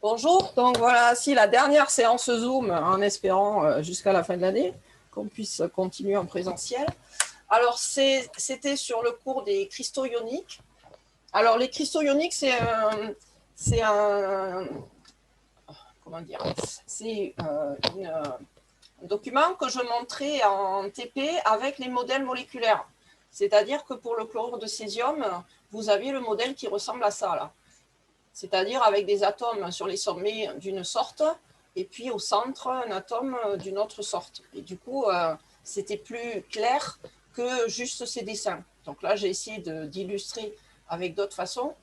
Bonjour, donc voilà, si la dernière séance Zoom, en espérant jusqu'à la fin de l'année, qu'on puisse continuer en présentiel. Alors, c'était sur le cours des cristaux ioniques. Alors, les cristaux ioniques, comment dire, c'est un document que je montrais en TP avec les modèles moléculaires. C'est-à-dire que pour le chlorure de césium, vous aviez le modèle qui ressemble à ça, là. C'est-à-dire avec des atomes sur les sommets d'une sorte, et puis au centre, un atome d'une autre sorte. Et du coup, c'était plus clair que juste ces dessins. Donc là, j'ai essayé d'illustrer avec d'autres façons.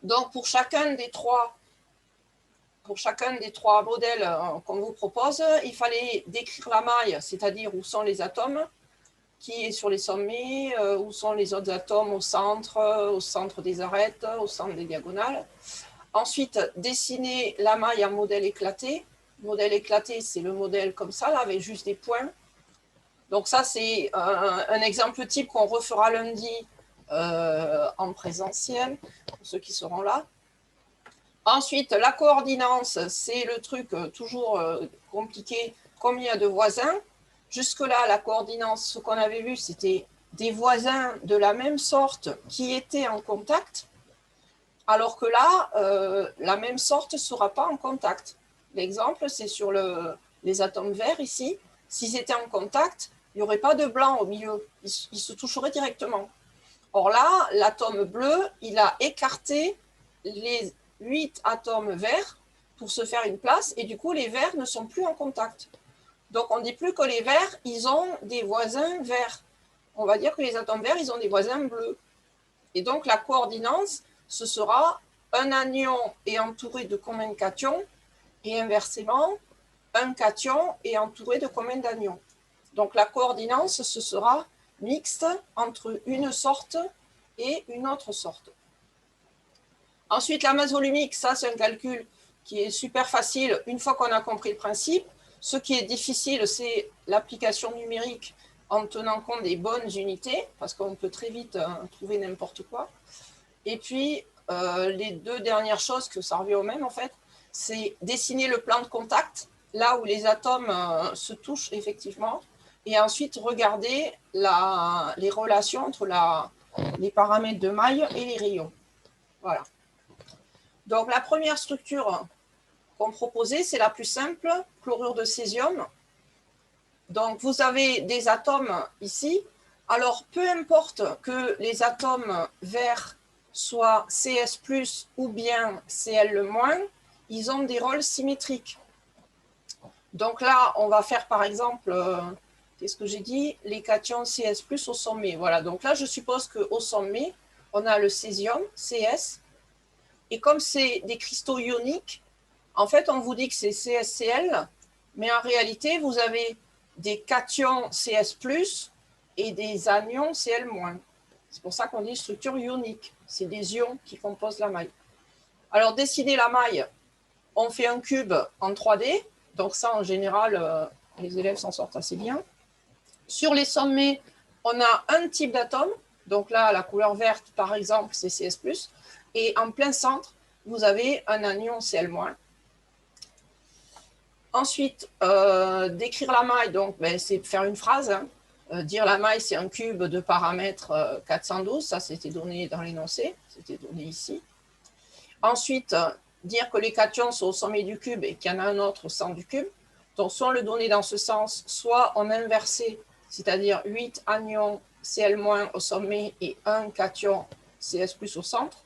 Donc pour chacun des trois modèles qu'on vous propose, il fallait décrire la maille, c'est-à-dire où sont les atomes, qui est sur les sommets, où sont les autres atomes au centre des arêtes, au centre des diagonales. Ensuite, dessiner la maille en modèle éclaté. Modèle éclaté, c'est le modèle comme ça, là, avec juste des points. Donc ça, c'est un exemple type qu'on refera lundi en présentiel, pour ceux qui seront là. Ensuite, la coordinance, c'est le truc toujours compliqué, combien de voisins. Jusque-là, la coordinance, ce qu'on avait vu, c'était des voisins de la même sorte qui étaient en contact, alors que là, la même sorte ne sera pas en contact. L'exemple, c'est sur les atomes verts ici. S'ils étaient en contact, il n'y aurait pas de blanc au milieu. Ils se toucheraient directement. Or là, l'atome bleu, il a écarté les 8 atomes verts pour se faire une place, et du coup, les verts ne sont plus en contact. Donc, on ne dit plus que les verts, ils ont des voisins verts. On va dire que les atomes verts, ils ont des voisins bleus. Et donc, la coordinance, ce sera un anion est entouré de combien de cations, et inversement, un cation est entouré de combien d'anions. Donc, la coordinance, ce sera mixte entre une sorte et une autre sorte. Ensuite, la masse volumique, ça, c'est un calcul qui est super facile une fois qu'on a compris le principe. Ce qui est difficile, c'est l'application numérique en tenant compte des bonnes unités, parce qu'on peut très vite trouver n'importe quoi. Et puis, les deux dernières choses, que ça revient au même en fait, c'est dessiner le plan de contact, là où les atomes se touchent effectivement, et ensuite regarder les relations entre les paramètres de maille et les rayons. Voilà. Donc la première structure qu'on proposait, c'est la plus simple, chlorure de césium. Donc vous avez des atomes ici. Alors peu importe que les atomes verts soient CS+, ou bien Cl-, ils ont des rôles symétriques. Donc là, on va faire par exemple, qu'est-ce que j'ai dit? Les cations CS+, au sommet. Voilà, donc là, je suppose qu'au sommet, on a le césium, CS, et comme c'est des cristaux ioniques, en fait, on vous dit que c'est CSCl, mais en réalité, vous avez des cations CS+, et des anions Cl-. C'est pour ça qu'on dit structure ionique. C'est des ions qui composent la maille. Alors, dessiner la maille, on fait un cube en 3D. Donc ça, en général, les élèves s'en sortent assez bien. Sur les sommets, on a un type d'atome. Donc là, la couleur verte, par exemple, c'est CS+. Et en plein centre, vous avez un anion Cl-. Ensuite, décrire la maille, donc c'est faire une phrase. Hein. Dire la maille, c'est un cube de paramètres 412. Ça, c'était donné dans l'énoncé. C'était donné ici. Ensuite, dire que les cations sont au sommet du cube et qu'il y en a un autre au centre du cube. Donc, soit on le donnait dans ce sens, soit on inversait, c'est-à-dire 8 anions Cl- au sommet et 1 cation CS+ au centre.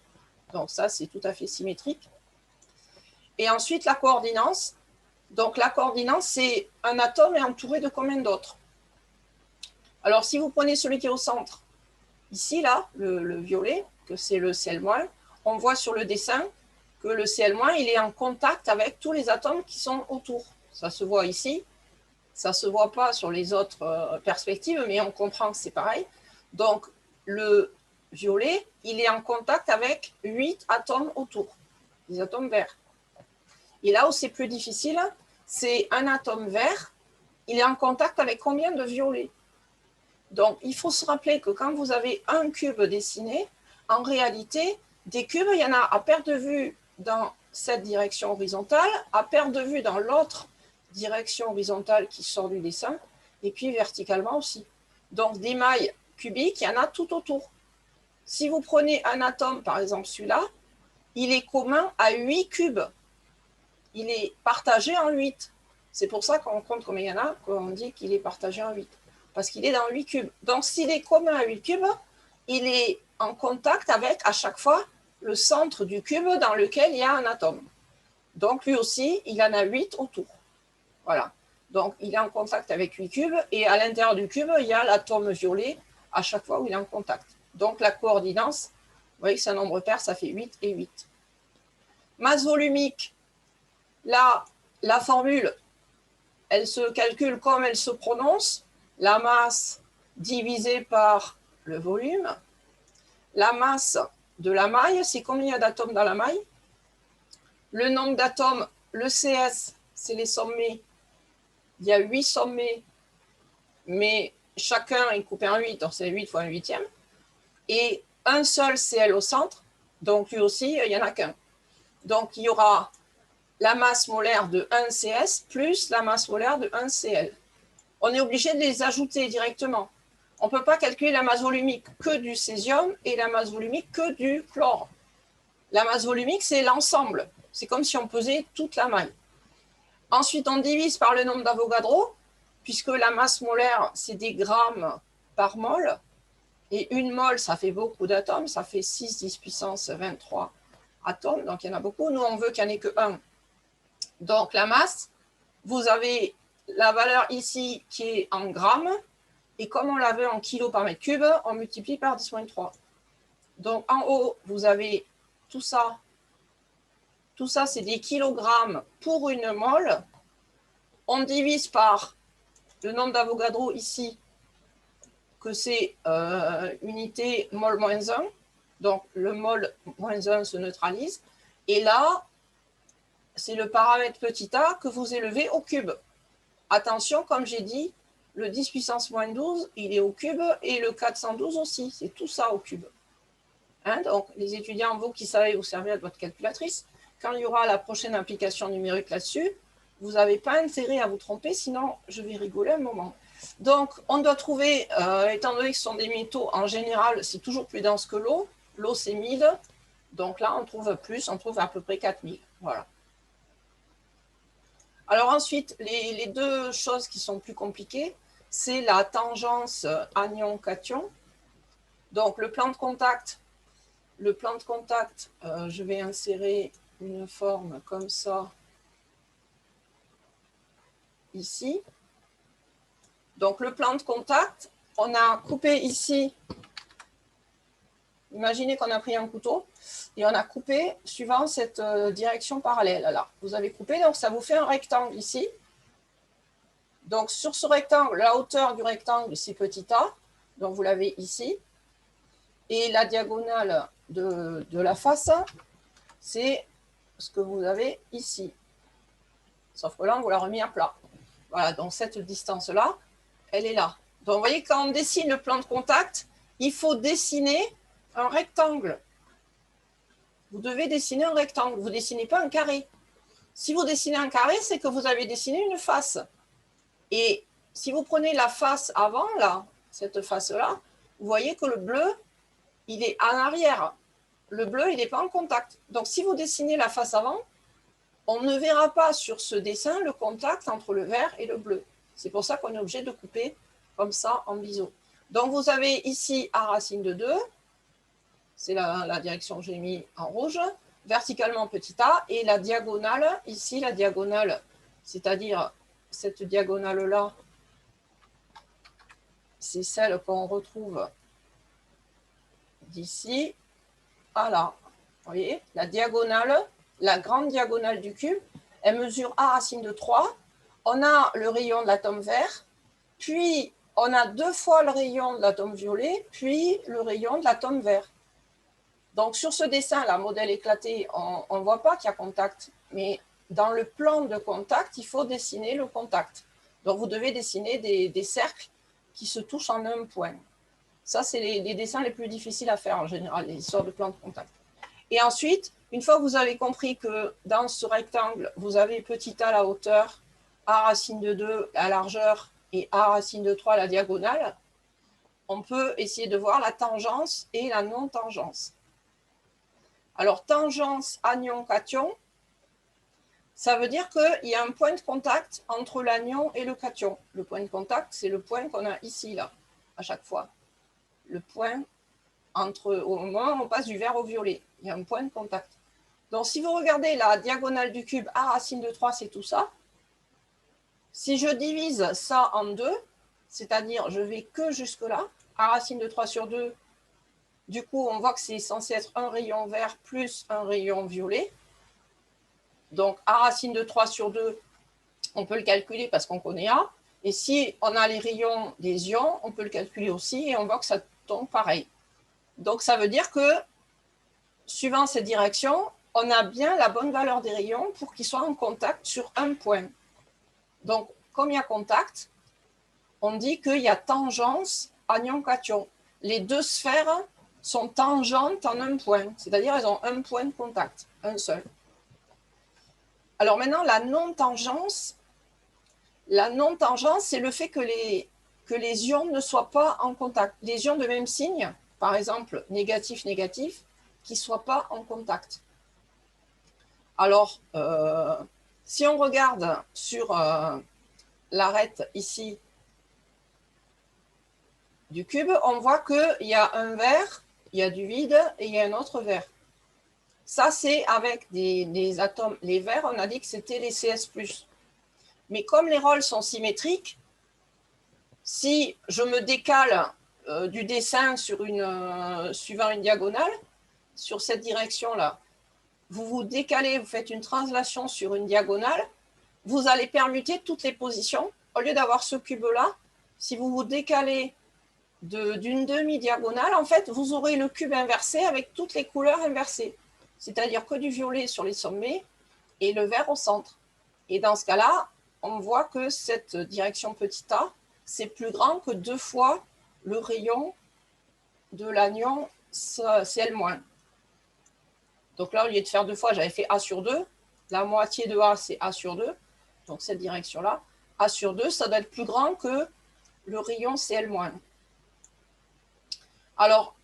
Donc, ça, c'est tout à fait symétrique. Et ensuite, la coordinance. Donc, la coordinance, c'est un atome est entouré de combien d'autres? Alors, si vous prenez celui qui est au centre, ici, là, le violet, que c'est le Cl-, on voit sur le dessin que le Cl-, il est en contact avec tous les atomes qui sont autour. Ça se voit ici. Ça ne se voit pas sur les autres perspectives, mais on comprend que c'est pareil. Donc, le violet, il est en contact avec 8 atomes autour, des atomes verts. Et là où c'est plus difficile, c'est un atome vert, il est en contact avec combien de violets? Donc, il faut se rappeler que quand vous avez un cube dessiné, en réalité, des cubes, il y en a à perte de vue dans cette direction horizontale, à perte de vue dans l'autre direction horizontale qui sort du dessin, et puis verticalement aussi. Donc des mailles cubiques, il y en a tout autour. Si vous prenez un atome, par exemple celui-là, il est commun à 8 cubes. Il est partagé en 8. C'est pour ça qu'on compte combien il y en a, qu'on dit qu'il est partagé en 8. Parce qu'il est dans 8 cubes. Donc s'il est commun à 8 cubes, il est en contact avec, à chaque fois, le centre du cube dans lequel il y a un atome. Donc lui aussi, il en a 8 autour. Voilà. Donc il est en contact avec 8 cubes, et à l'intérieur du cube, il y a l'atome violet à chaque fois où il est en contact. Donc la coordination, vous voyez que c'est un nombre pair, ça fait 8 et 8. Masse volumique, là, la formule, elle se calcule comme elle se prononce. La masse divisée par le volume. La masse de la maille, c'est combien il y a d'atomes dans la maille. Le nombre d'atomes, le CS, c'est les sommets. Il y a 8 sommets, mais chacun est coupé en 8, donc c'est 8 fois un huitième. Et un seul Cl au centre, donc lui aussi, il n'y en a qu'un. Donc il y aura la masse molaire de 1 CS plus la masse molaire de 1 Cl. On est obligé de les ajouter directement. On ne peut pas calculer la masse volumique que du césium et la masse volumique que du chlore. La masse volumique, c'est l'ensemble. C'est comme si on pesait toute la maille. Ensuite, on divise par le nombre d'Avogadro, puisque la masse molaire, c'est des grammes par mol. Et une mol, ça fait beaucoup d'atomes. Ça fait 6, 10 puissance 23 atomes. Donc, il y en a beaucoup. Nous, on veut qu'il n'y en ait que 1. Donc, la masse, vous avez la valeur ici qui est en grammes. Et comme on l'avait en kilos par mètre cube, on multiplie par 10-3. Donc, en haut, vous avez tout ça. Tout ça, c'est des kilogrammes pour une mole. On divise par le nombre d'Avogadro ici, que c'est unité mol moins 1. Donc, le mol moins 1 se neutralise. Et là, c'est le paramètre petit a que vous élevez au cube. Attention, comme j'ai dit, le 10 puissance moins 12, il est au cube, et le 412 aussi. C'est tout ça au cube. Hein, donc, les étudiants, vous qui savez vous servir de votre calculatrice, quand il y aura la prochaine application numérique là-dessus, vous n'avez pas intérêt à vous tromper, sinon je vais rigoler un moment. Donc, on doit trouver, étant donné que ce sont des métaux, en général, c'est toujours plus dense que l'eau. L'eau, c'est 1000. Donc là, on trouve plus, on trouve à peu près 4000. Voilà. Alors ensuite, les deux choses qui sont plus compliquées, c'est la tangence anion-cation. Donc, le plan de contact, je vais insérer une forme comme ça, ici. Donc, le plan de contact, on a coupé ici, imaginez qu'on a pris un couteau, et on a coupé suivant cette direction parallèle. Là, vous avez coupé, donc ça vous fait un rectangle ici. Donc, sur ce rectangle, la hauteur du rectangle, c'est petit a, donc vous l'avez ici. Et la diagonale de la face, c'est ce que vous avez ici. Sauf que là, on vous l'a remis à plat. Voilà, donc cette distance-là, elle est là. Donc, vous voyez, quand on dessine le plan de contact, il faut dessiner un rectangle. Vous devez dessiner un rectangle. Vous ne dessinez pas un carré. Si vous dessinez un carré, c'est que vous avez dessiné une face. Et si vous prenez la face avant, là, cette face-là, vous voyez que le bleu, il est en arrière. Le bleu, il n'est pas en contact. Donc, si vous dessinez la face avant, on ne verra pas sur ce dessin le contact entre le vert et le bleu. C'est pour ça qu'on est obligé de couper comme ça en biseau. Donc, vous avez ici A racine de 2. C'est la direction que j'ai mis en rouge. Verticalement petit a. Et la diagonale, ici, la diagonale, c'est-à-dire cette diagonale-là, c'est celle qu'on retrouve d'ici à là. Vous voyez, la diagonale, la grande diagonale du cube, elle mesure A racine de 3. On a le rayon de l'atome vert, puis on a 2 fois le rayon de l'atome violet, puis le rayon de l'atome vert. Donc sur ce dessin, là, modèle éclaté, on ne voit pas qu'il y a contact, mais dans le plan de contact, il faut dessiner le contact. Donc vous devez dessiner des cercles qui se touchent en un point. Ça, c'est les dessins les plus difficiles à faire en général, les histoires de plan de contact. Et ensuite, une fois que vous avez compris que dans ce rectangle, vous avez petit a la hauteur, a racine de 2 la largeur et a racine de 3 la diagonale, on peut essayer de voir la tangence et la non-tangence. Alors, tangence anion-cation, ça veut dire qu'il y a un point de contact entre l'anion et le cation. Le point de contact, c'est le point qu'on a ici, là, à chaque fois. Le point au moment où on passe du vert au violet. Il y a un point de contact. Donc, si vous regardez la diagonale du cube, a racine de 3, c'est tout ça. Si je divise ça en 2, c'est-à-dire je vais que jusque-là, a racine de 3 sur 2, du coup, on voit que c'est censé être un rayon vert plus un rayon violet. Donc, a racine de 3 sur 2, on peut le calculer parce qu'on connaît A. Et si on a les rayons des ions, on peut le calculer aussi et on voit que ça tombe pareil. Donc, ça veut dire que, suivant cette direction, on a bien la bonne valeur des rayons pour qu'ils soient en contact sur un point. Donc, comme il y a contact, on dit qu'il y a tangence anion-cation. Les deux sphères sont tangentes en un point, c'est-à-dire elles ont un point de contact, un seul. Alors maintenant, la non-tangence, c'est le fait que les ions ne soient pas en contact. Les ions de même signe, par exemple négatif-négatif, qui ne soient pas en contact. Alors, si on regarde sur l'arête ici du cube, on voit qu'il y a un vert, il y a du vide et il y a un autre vert. Ça, c'est avec des atomes. Les verts, on a dit que c'était les CS+. Mais comme les rôles sont symétriques, si je me décale du dessin suivant une diagonale, sur cette direction-là, vous vous décalez, vous faites une translation sur une diagonale, vous allez permuter toutes les positions. Au lieu d'avoir ce cube-là, si vous vous décalez d'une demi-diagonale, en fait, vous aurez le cube inversé avec toutes les couleurs inversées. C'est-à-dire que du violet sur les sommets et le vert au centre. Et dans ce cas-là, on voit que cette direction petit a, c'est plus grand que 2 fois le rayon de l'anion Cl-. Donc là, au lieu de faire 2 fois, j'avais fait A sur 2. La moitié de A, c'est A sur 2. Donc cette direction-là, A sur 2, ça doit être plus grand que le rayon Cl-. Alors,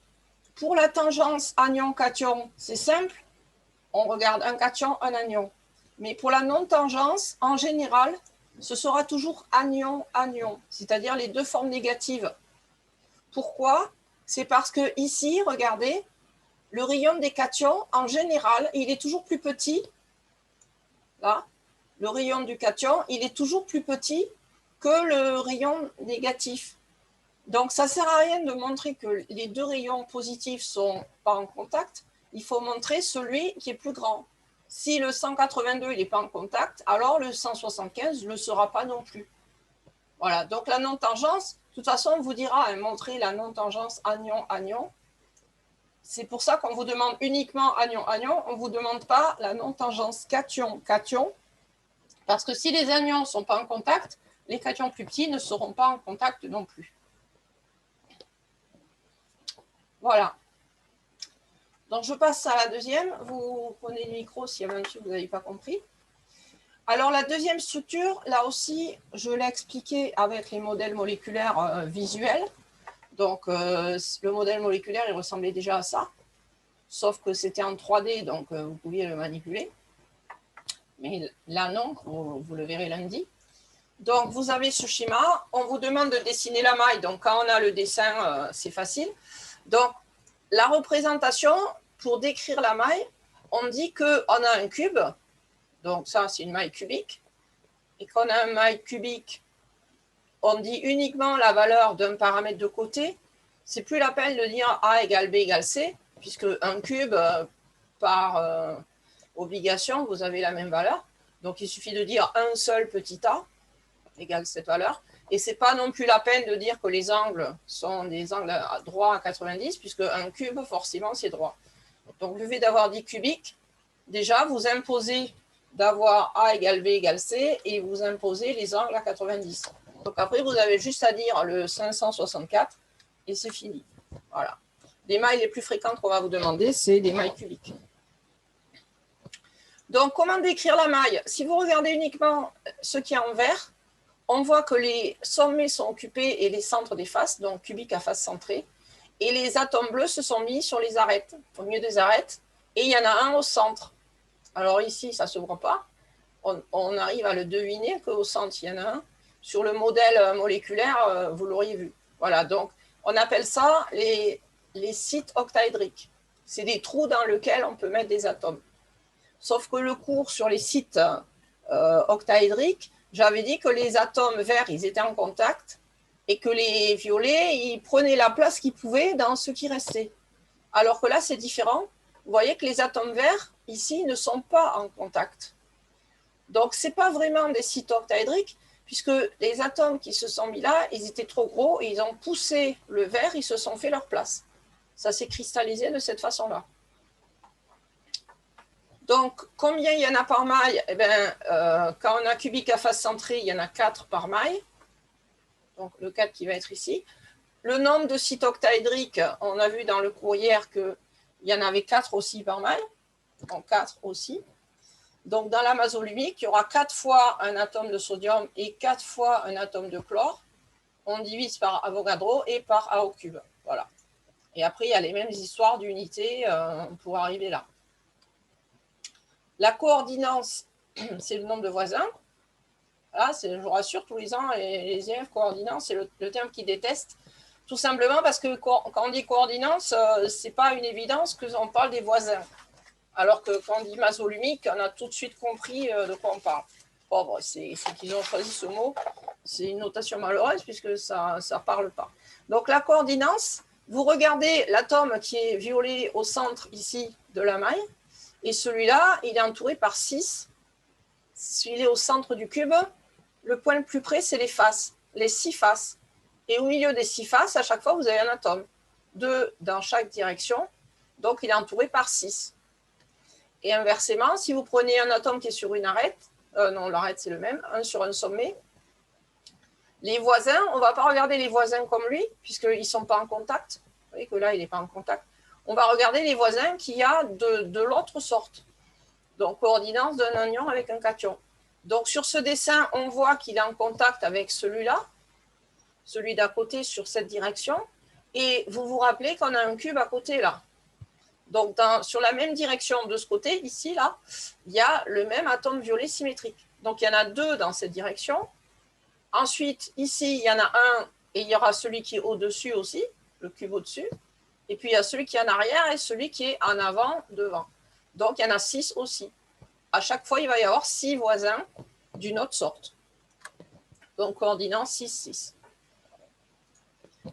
pour la tangence anion-cation, c'est simple. On regarde un cation, un anion. Mais pour la non-tangence, en général, ce sera toujours anion-anion, c'est-à-dire les deux formes négatives. Pourquoi? C'est parce que ici, regardez, le rayon des cations, en général, il est toujours plus petit. Là, le rayon du cation, il est toujours plus petit que le rayon négatif. Donc, ça ne sert à rien de montrer que les deux rayons positifs ne sont pas en contact. Il faut montrer celui qui est plus grand. Si le 182 n'est pas en contact, alors le 175 ne le sera pas non plus. Voilà, donc la non-tangence, de toute façon, on vous dira, hein, montrer la non-tangence anion-anion. C'est pour ça qu'on vous demande uniquement anion-anion, on ne vous demande pas la non-tangence cation-cation, parce que si les anions ne sont pas en contact, les cations plus petits ne seront pas en contact non plus. Voilà. Donc, je passe à la deuxième. Vous prenez le micro s'il y a un truc que vous n'avez pas compris. Alors, la deuxième structure, là aussi, je l'ai expliqué avec les modèles moléculaires visuels. Donc, le modèle moléculaire, il ressemblait déjà à ça. Sauf que c'était en 3D, donc vous pouviez le manipuler. Mais là, non, vous le verrez lundi. Donc, vous avez ce schéma. On vous demande de dessiner la maille. Donc, quand on a le dessin, c'est facile. Donc, la représentation, pour décrire la maille, on dit qu'on a un cube. Donc, ça, c'est une maille cubique. Et qu'on a un maille cubique, on dit uniquement la valeur d'un paramètre de côté. C'est plus la peine de dire A égale B égale C, puisque un cube, par obligation, vous avez la même valeur. Donc, il suffit de dire un seul petit a égale cette valeur. Et ce n'est pas non plus la peine de dire que les angles sont des angles droits à 90, puisque un cube, forcément, c'est droit. Donc, le fait d'avoir dit cubique, déjà, vous imposez d'avoir A égale B égale C et vous imposez les angles à 90. Donc, après, vous avez juste à dire le 564 et c'est fini. Voilà. Les mailles les plus fréquentes qu'on va vous demander, c'est des mailles cubiques. Donc, comment décrire la maille? Si vous regardez uniquement ce qui est en vert, on voit que les sommets sont occupés et les centres des faces, donc cubiques à face centrée, et les atomes bleus se sont mis sur les arêtes, au milieu des arêtes, et il y en a un au centre. Alors ici, ça ne se voit pas. On arrive à le deviner qu'au centre, il y en a un. Sur le modèle moléculaire, vous l'auriez vu. Voilà, donc on appelle ça les sites octaédriques. C'est des trous dans lesquels on peut mettre des atomes. Sauf que le cours sur les sites octaédriques, j'avais dit que les atomes verts, ils étaient en contact et que les violets, ils prenaient la place qu'ils pouvaient dans ce qui restait. Alors que là, c'est différent. Vous voyez que les atomes verts, ici, ne sont pas en contact. Donc, ce n'est pas vraiment des sites octaédriques, puisque les atomes qui se sont mis là, ils étaient trop gros et ils ont poussé le vert, ils se sont fait leur place. Ça s'est cristallisé de cette façon-là. Donc, combien il y en a par maille? Eh bien, quand on a cubique à face centrée, il y en a 4 par maille. Donc, le 4 qui va être ici. Le nombre de sites octaédriques, on a vu dans le cours hier qu'il y en avait 4 aussi par maille. Donc, 4 aussi. Donc, dans la massolumique, il y aura 4 fois un atome de sodium et 4 fois un atome de chlore. On divise par Avogadro et par A au cube. Voilà. Et après, il y a les mêmes histoires d'unités pour arriver là. La coordinance, c'est le nombre de voisins. Là, je vous rassure, tous les ans, les élèves coordinance, c'est le terme qu'ils détestent. Tout simplement parce que quand on dit coordinance, ce n'est pas une évidence qu'on parle des voisins. Alors que quand on dit masse volumique, on a tout de suite compris de quoi on parle. Bon, c'est qu'ils ont choisi ce mot. C'est une notation malheureuse puisque ça ne parle pas. Donc la coordinance, vous regardez l'atome qui est violet au centre ici de la maille. Et celui-là, il est entouré par 6. S'il est au centre du cube, le point le plus près, c'est les faces, les 6 faces. Et au milieu des 6 faces, à chaque fois, vous avez un atome. 2 dans chaque direction. Donc, il est entouré par 6. Et inversement, si vous prenez un atome qui est sur une arête, non, l'arête, c'est le même, un sur un sommet, les voisins, on ne va pas regarder les voisins comme lui, puisqu'ils ne sont pas en contact. Vous voyez que là, il n'est pas en contact. On va regarder les voisins qu'il y a de l'autre sorte. Donc, coordinance d'un anion avec un cation. Donc, sur ce dessin, on voit qu'il est en contact avec celui-là, celui d'à côté sur cette direction. Et vous vous rappelez qu'on a un cube à côté là. Donc, sur la même direction de ce côté, ici, là, il y a le même atome violet symétrique. Donc, il y en a 2 dans cette direction. Ensuite, ici, il y en a un et il y aura celui qui est au-dessus aussi, le cube au-dessus. Et puis, il y a celui qui est en arrière et celui qui est en avant, devant. Donc, il y en a 6 aussi. À chaque fois, il va y avoir 6 voisins d'une autre sorte. Donc, coordinance 6, 6.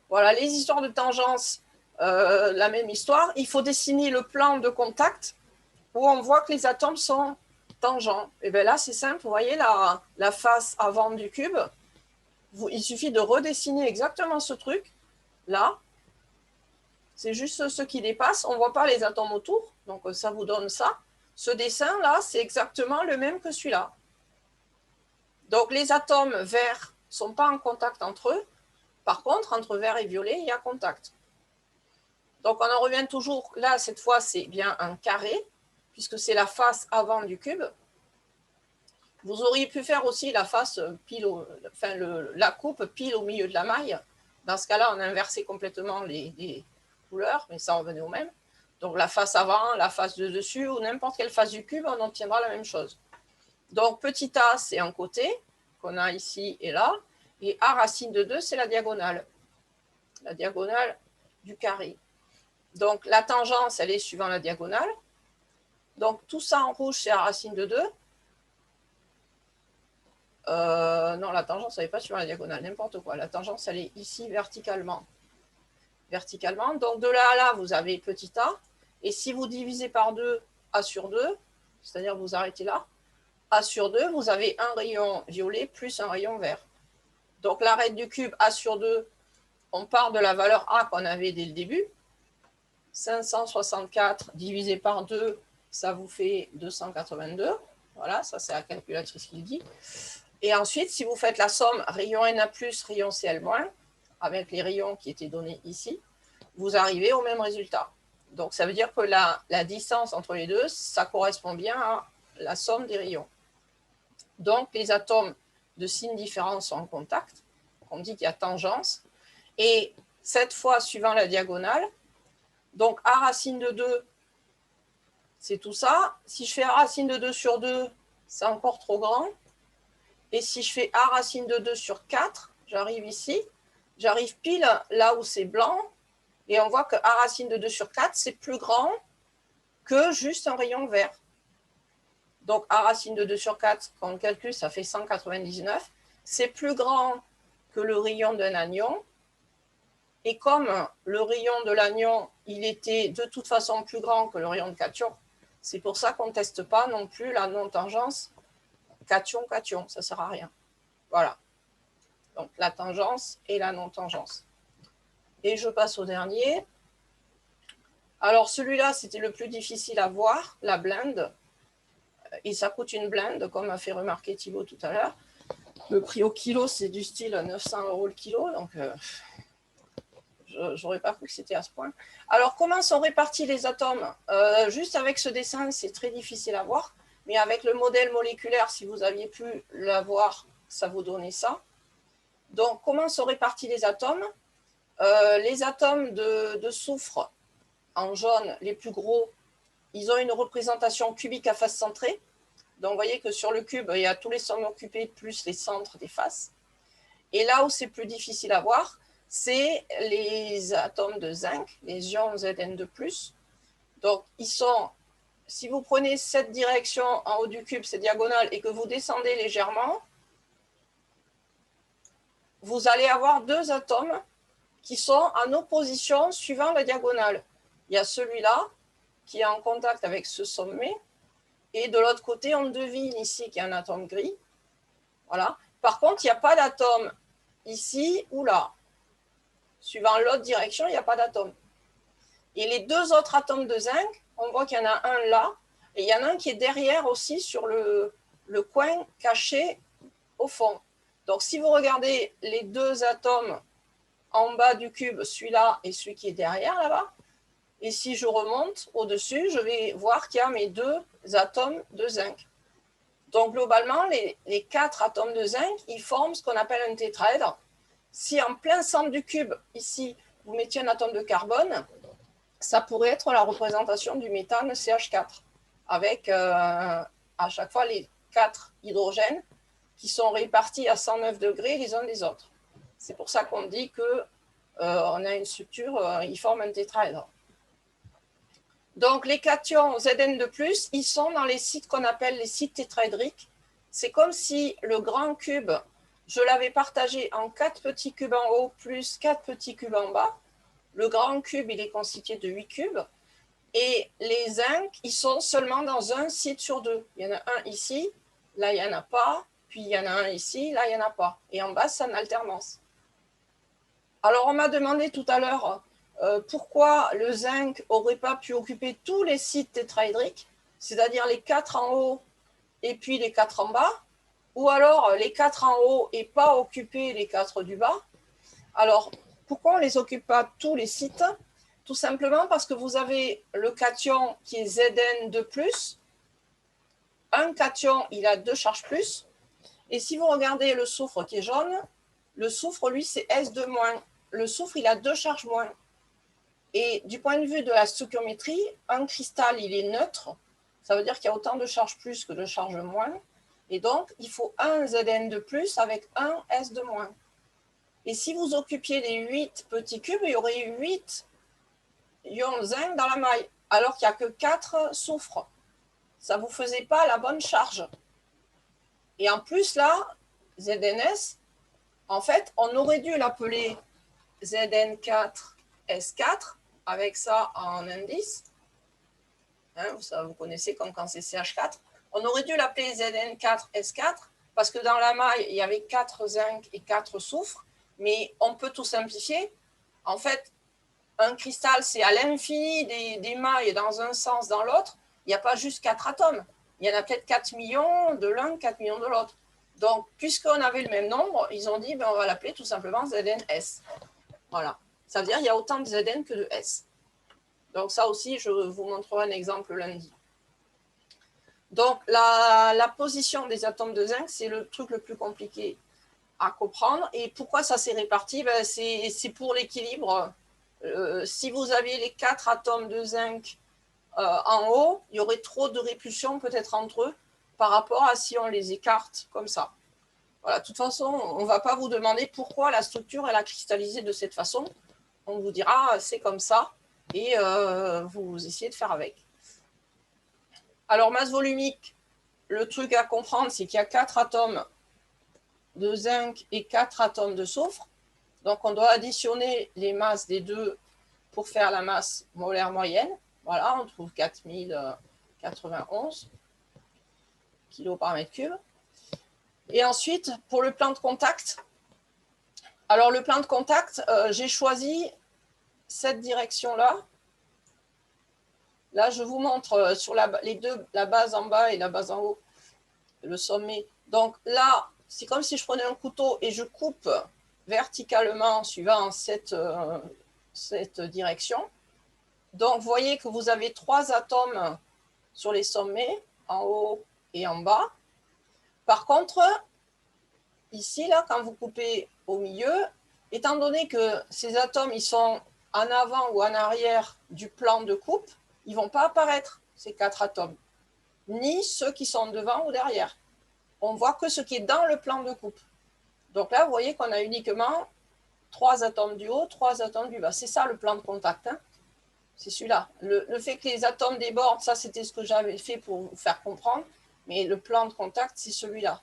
Voilà, les histoires de tangence, la même histoire. Il faut dessiner le plan de contact où on voit que les atomes sont tangents. Et bien là, c'est simple. Vous voyez la face avant du cube. Il suffit de redessiner exactement ce truc, là. C'est juste ce qui dépasse. On ne voit pas les atomes autour. Donc, ça vous donne ça. Ce dessin-là, c'est exactement le même que celui-là. Donc, les atomes verts ne sont pas en contact entre eux. Par contre, entre vert et violet, il y a contact. Donc, on en revient toujours. Là, cette fois, c'est bien un carré, puisque c'est la face avant du cube. Vous auriez pu faire aussi la face pile, la coupe pile au milieu de la maille. Dans ce cas-là, on a inversé complètement les couleurs, mais ça revenait au même. Donc, la face avant, la face de dessus, ou n'importe quelle face du cube, on obtiendra la même chose. Donc, petit a, c'est un côté, qu'on a ici et là. Et a racine de 2, c'est la diagonale du carré. Donc, la tangence, elle est suivant la diagonale. Donc, tout ça en rouge, c'est a racine de 2. Non, la tangence, elle n'est pas suivant la diagonale, n'importe quoi. La tangence, elle est ici verticalement. Donc, de là à là, vous avez petit a. Et si vous divisez par 2, a sur 2, c'est-à-dire vous arrêtez là, a sur 2, vous avez un rayon violet plus un rayon vert. Donc, l'arête du cube a sur 2, on part de la valeur a qu'on avait dès le début. 564 divisé par 2, ça vous fait 282. Voilà, ça c'est la calculatrice qui le dit. Et ensuite, si vous faites la somme rayon Na+, rayon Cl-, avec les rayons qui étaient donnés ici, vous arrivez au même résultat. Donc, ça veut dire que la distance entre les deux, ça correspond bien à la somme des rayons. Donc, les atomes de signes différents sont en contact. On dit qu'il y a tangence. Et cette fois, suivant la diagonale, donc A racine de 2, c'est tout ça. Si je fais A racine de 2 sur 2, c'est encore trop grand. Et si je fais A racine de 2 sur 4, j'arrive ici. J'arrive pile là où c'est blanc. Et on voit que A racine de 2 sur 4, c'est plus grand que juste un rayon vert. Donc, A racine de 2 sur 4, quand on calcule, ça fait 199. C'est plus grand que le rayon d'un anion. Et comme le rayon de l'anion, il était de toute façon plus grand que le rayon de cation, c'est pour ça qu'on ne teste pas non plus la non-tangence cation-cation. Ça ne sert à rien. Voilà. Donc, la tangence et la non-tangence. Et je passe au dernier. Alors, celui-là, c'était le plus difficile à voir, la blinde. Et ça coûte une blinde, comme a fait remarquer Thibaut tout à l'heure. Le prix au kilo, c'est du style 900 € le kilo, donc je n'aurais pas cru que c'était à ce point. Alors, comment sont répartis les atomes? Juste avec ce dessin, c'est très difficile à voir, mais avec le modèle moléculaire, si vous aviez pu l'avoir, ça vous donnait ça. Donc, comment sont répartis les atomes? Les atomes de soufre, en jaune, les plus gros, ils ont une représentation cubique à face centrée. Donc, vous voyez que sur le cube, il y a tous les sommes occupées plus les centres des faces. Et là où c'est plus difficile à voir, c'est les atomes de zinc, les ions Zn2+. Donc, ils sont, si vous prenez cette direction en haut du cube, cette diagonale, et que vous descendez légèrement, vous allez avoir deux atomes qui sont en opposition suivant la diagonale. Il y a celui-là qui est en contact avec ce sommet, et de l'autre côté, on devine ici qu'il y a un atome gris. Voilà. Par contre, il n'y a pas d'atome ici ou là. Suivant l'autre direction, il n'y a pas d'atome. Et les deux autres atomes de zinc, on voit qu'il y en a un là, et il y en a un qui est derrière aussi sur le coin caché au fond. Donc, si vous regardez les deux atomes en bas du cube, celui-là et celui qui est derrière là-bas, et si je remonte au-dessus, je vais voir qu'il y a mes deux atomes de zinc. Donc, globalement, les quatre atomes de zinc, ils forment ce qu'on appelle un tétraèdre. Si en plein centre du cube, ici, vous mettiez un atome de carbone, ça pourrait être la représentation du méthane CH4, avec à chaque fois les 4 hydrogènes qui sont répartis à 109 degrés les uns des autres. C'est pour ça qu'on dit qu'on a une structure, ils forment un tétraèdre. Donc, les cations Zn2+, ils sont dans les sites qu'on appelle les sites tétraédriques. C'est comme si le grand cube, je l'avais partagé en 4 petits cubes en haut plus 4 petits cubes en bas. Le grand cube, il est constitué de 8 cubes. Et les zinc, ils sont seulement dans un site sur deux. Il y en a un ici, là, il n'y en a pas. Puis, il y en a un ici, là, il n'y en a pas. Et en bas, c'est en alternance. Alors, on m'a demandé tout à l'heure pourquoi le zinc n'aurait pas pu occuper tous les sites tétraédriques, c'est-à-dire les 4 en haut et puis les 4 en bas, ou alors les 4 en haut et pas occuper les 4 du bas. Alors, pourquoi on ne les occupe pas tous les sites? Tout simplement parce que vous avez le cation qui est Zn2+. Un cation, il a 2 charges plus. Et si vous regardez le soufre qui est jaune, le soufre, lui, c'est S2-. Le soufre, il a 2 charges moins. Et du point de vue de la stoichiométrie, un cristal, il est neutre. Ça veut dire qu'il y a autant de charges plus que de charges moins. Et donc, il faut un Zn2+ avec un S2-. Et si vous occupiez les 8 petits cubes, il y aurait 8 ions zinc dans la maille, alors qu'il n'y a que 4 soufres. Ça ne vous faisait pas la bonne charge. Et en plus, là, ZNS, en fait, on aurait dû l'appeler Zn4S4, avec ça en indice. Hein, ça, vous connaissez comme quand c'est CH4. On aurait dû l'appeler Zn4S4, parce que dans la maille, il y avait 4 zinc et 4 soufre, mais on peut tout simplifier. En fait, un cristal, c'est à l'infini des mailles dans un sens, dans l'autre. Il n'y a pas juste 4 atomes. Il y en a peut-être 4 millions de l'un, 4 millions de l'autre. Donc, puisqu'on avait le même nombre, ils ont dit, ben, on va l'appeler tout simplement ZnS. Voilà. Ça veut dire qu'il y a autant de Zn que de S. Donc, ça aussi, je vous montrerai un exemple lundi. Donc, la position des atomes de zinc, c'est le truc le plus compliqué à comprendre. Et pourquoi ça s'est réparti? Ben, c'est pour l'équilibre. Si vous aviez les 4 atomes de zinc en haut, il y aurait trop de répulsion peut-être entre eux par rapport à si on les écarte comme ça. Voilà, de toute façon, on ne va pas vous demander pourquoi la structure elle a cristallisé de cette façon. On vous dira c'est comme ça et vous essayez de faire avec. Alors, masse volumique, le truc à comprendre, c'est qu'il y a 4 atomes de zinc et 4 atomes de soufre. Donc, on doit additionner les masses des deux pour faire la masse molaire moyenne. Voilà, on trouve 4091 kg par mètre cube. Et ensuite, pour le plan de contact, alors le plan de contact, j'ai choisi cette direction-là. Là, je vous montre sur les deux, la base en bas et la base en haut, le sommet. Donc là, c'est comme si je prenais un couteau et je coupe verticalement suivant cette direction. Donc, vous voyez que vous avez 3 atomes sur les sommets, en haut et en bas. Par contre, ici, là, quand vous coupez au milieu, étant donné que ces atomes, ils sont en avant ou en arrière du plan de coupe, ils ne vont pas apparaître, ces 4 atomes, ni ceux qui sont devant ou derrière. On voit que ce qui est dans le plan de coupe. Donc là, vous voyez qu'on a uniquement 3 atomes du haut, 3 atomes du bas. C'est ça le plan de contact, hein. C'est celui-là. Le fait que les atomes débordent, ça c'était ce que j'avais fait pour vous faire comprendre, mais le plan de contact, c'est celui-là,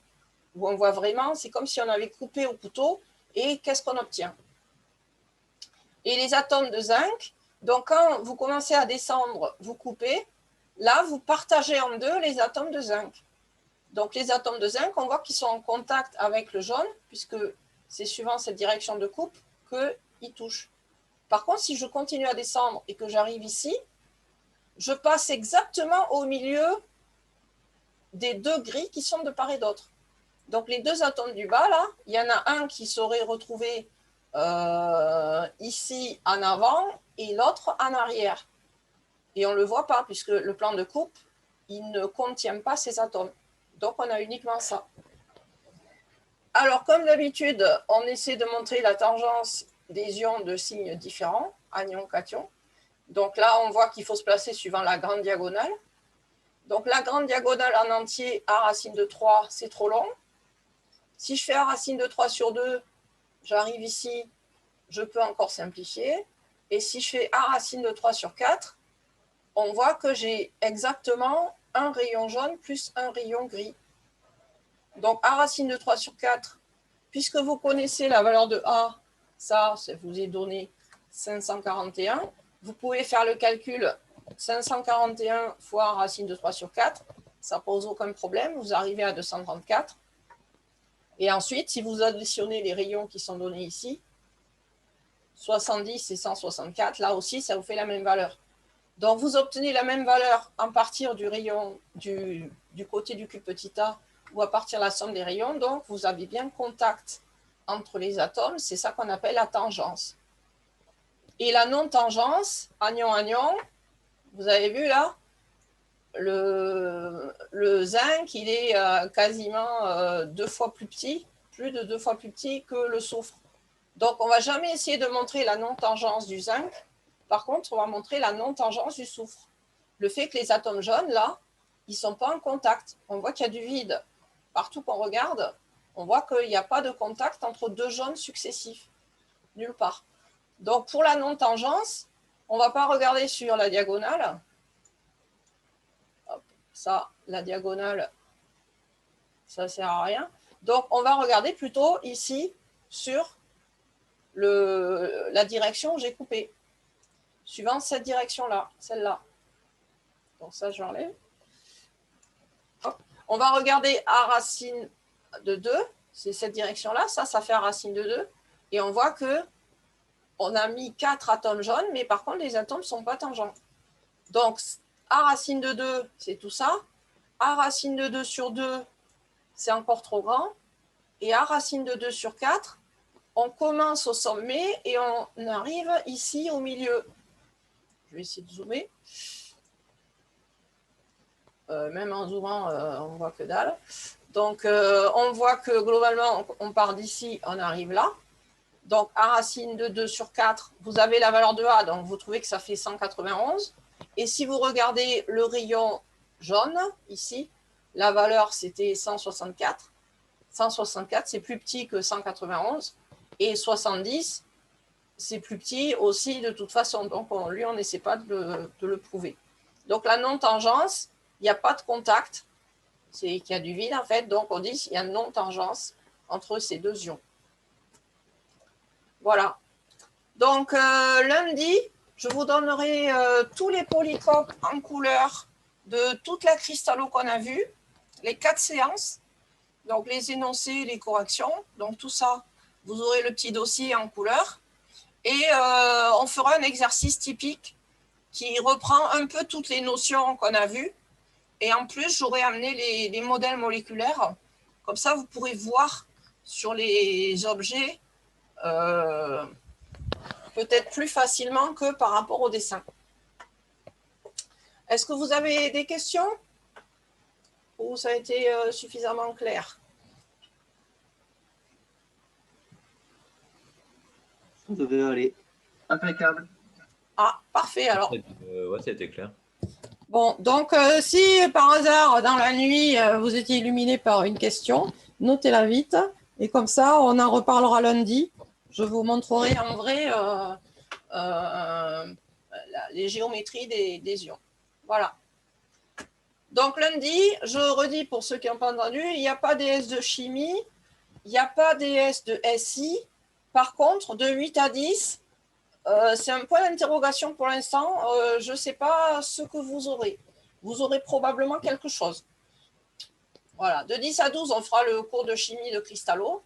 où on voit vraiment, c'est comme si on avait coupé au couteau, et qu'est-ce qu'on obtient? Et les atomes de zinc, donc quand vous commencez à descendre, vous coupez, là vous partagez en deux les atomes de zinc. Donc les atomes de zinc, on voit qu'ils sont en contact avec le jaune, puisque c'est suivant cette direction de coupe qu'ils touchent. Par contre, si je continue à descendre et que j'arrive ici, je passe exactement au milieu des 2 gris qui sont de part et d'autre. Donc les 2 atomes du bas, là, il y en a un qui serait retrouvé ici en avant et l'autre en arrière. Et on ne le voit pas puisque le plan de coupe, il ne contient pas ces atomes. Donc on a uniquement ça. Alors comme d'habitude, on essaie de montrer la tangence des ions de signes différents, anion, cation. Donc là, on voit qu'il faut se placer suivant la grande diagonale. Donc la grande diagonale en entier, A racine de 3, c'est trop long. Si je fais A racine de 3 sur 2, j'arrive ici, je peux encore simplifier. Et si je fais A racine de 3 sur 4, on voit que j'ai exactement un rayon jaune plus un rayon gris. Donc A racine de 3 sur 4, puisque vous connaissez la valeur de A, ça vous est donné 541, vous pouvez faire le calcul 541 fois racine de 3 sur 4, ça ne pose aucun problème, vous arrivez à 234. Et ensuite, si vous additionnez les rayons qui sont donnés ici, 70 et 164, là aussi, ça vous fait la même valeur. Donc, vous obtenez la même valeur à partir du rayon du côté du cube petit a ou à partir de la somme des rayons. Donc, vous avez bien contact entre les atomes. C'est ça qu'on appelle la tangence. Et la non-tangence, anion-anion, vous avez vu là, le zinc, il est quasiment 2 fois plus petit, plus de 2 fois plus petit que le soufre. Donc, on ne va jamais essayer de montrer la non-tangence du zinc. Par contre, on va montrer la non-tangence du soufre. Le fait que les atomes jaunes, là, ils ne sont pas en contact. On voit qu'il y a du vide. Partout qu'on regarde, on voit qu'il n'y a pas de contact entre 2 jaunes successifs. Nulle part. Donc, pour la non-tangence, on ne va pas regarder sur la diagonale. Hop, ça, la diagonale, ça ne sert à rien. Donc, on va regarder plutôt ici sur la direction où j'ai coupé. Suivant cette direction-là, celle-là. Donc ça, j'enlève. On va regarder A racine de 2, c'est cette direction-là, ça fait A racine de 2, et on voit qu'on a mis 4 atomes jaunes, mais par contre, les atomes ne sont pas tangents. Donc, A racine de 2, c'est tout ça. A racine de 2 sur 2, c'est encore trop grand. Et A racine de 2 sur 4, on commence au sommet et on arrive ici au milieu. Je vais essayer de zoomer. Même en zoomant, on voit que dalle. Donc, on voit que globalement, on part d'ici, on arrive là. Donc, à racine de 2 sur 4, vous avez la valeur de A, donc vous trouvez que ça fait 191. Et si vous regardez le rayon jaune, ici, la valeur, c'était 164. 164, c'est plus petit que 191. Et 70, c'est plus petit aussi de toute façon. Donc, lui, on n'essaie pas de le prouver. Donc, la non-tangence, il n'y a pas de contact. C'est qu'il y a du vide, en fait. Donc, on dit qu'il y a une non-tangence entre ces deux ions. Voilà. Donc, lundi, je vous donnerai tous les polytopes en couleur de toute la cristallo qu'on a vue, les 4 séances, donc les énoncés, les corrections. Donc, tout ça, vous aurez le petit dossier en couleur. Et on fera un exercice typique qui reprend un peu toutes les notions qu'on a vues. Et en plus, j'aurai amené les modèles moléculaires. Comme ça, vous pourrez voir sur les objets peut-être plus facilement que par rapport au dessin. Est-ce que vous avez des questions? Ou ça a été suffisamment clair? Ça devait aller. Impeccable. Ah, parfait alors. Ouais, ça a été clair. Bon, donc si par hasard, dans la nuit, vous étiez illuminé par une question, notez-la vite. Et comme ça, on en reparlera lundi. Je vous montrerai en vrai les géométries des ions. Voilà. Donc lundi, je redis pour ceux qui n'ont pas entendu, il n'y a pas DS de chimie, il n'y a pas DS de SI. Par contre, de 8 à 10, c'est un point d'interrogation pour l'instant. Je ne sais pas ce que vous aurez. Vous aurez probablement quelque chose. Voilà. De 10 à 12, on fera le cours de chimie de cristallo.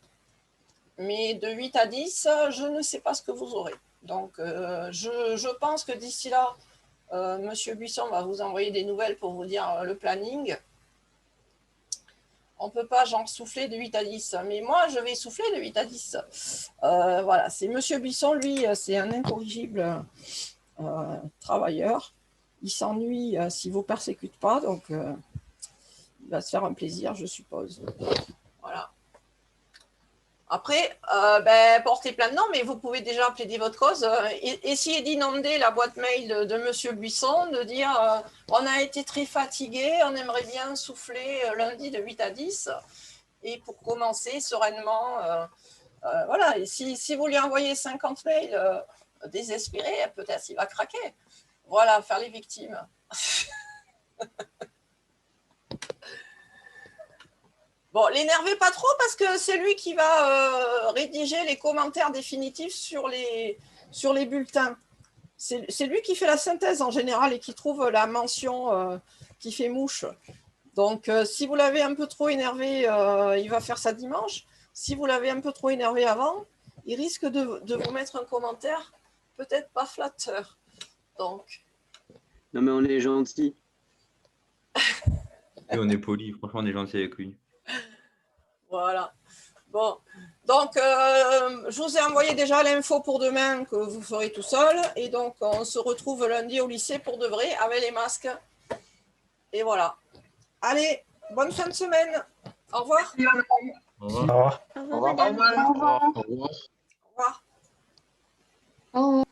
Mais de 8 à 10, je ne sais pas ce que vous aurez. Donc, je pense que d'ici là, Monsieur Buisson va vous envoyer des nouvelles pour vous dire le planning. On ne peut pas genre souffler de 8 à 10, mais moi je vais souffler de 8 à 10. Voilà, c'est Monsieur Buisson, lui, c'est un incorrigible travailleur. Il s'ennuie s'il ne vous persécute pas, donc il va se faire un plaisir, je suppose. Voilà. Après, portez plainte, non, mais vous pouvez déjà plaider votre cause. Essayez d'inonder la boîte mail de Monsieur Buisson, de dire on a été très fatigué, on aimerait bien souffler lundi de 8 à 10. Et pour commencer sereinement, voilà. Et si vous lui envoyez 50 mails désespérés, peut-être qu'il va craquer. Voilà, faire les victimes. Bon, l'énervez pas trop parce que c'est lui qui va rédiger les commentaires définitifs sur les bulletins. C'est lui qui fait la synthèse en général et qui trouve la mention qui fait mouche. Donc, si vous l'avez un peu trop énervé, il va faire ça dimanche. Si vous l'avez un peu trop énervé avant, il risque de vous mettre un commentaire peut-être pas flatteur. Donc. Non, mais on est gentil. Et on est poli, franchement, on est gentil avec lui. Voilà. Bon. Donc, je vous ai envoyé déjà l'info pour demain que vous ferez tout seul. Et donc, on se retrouve lundi au lycée pour de vrai avec les masques. Et voilà. Allez, bonne fin de semaine. Au revoir. Au revoir. Au revoir. Au revoir. Au revoir. Au revoir.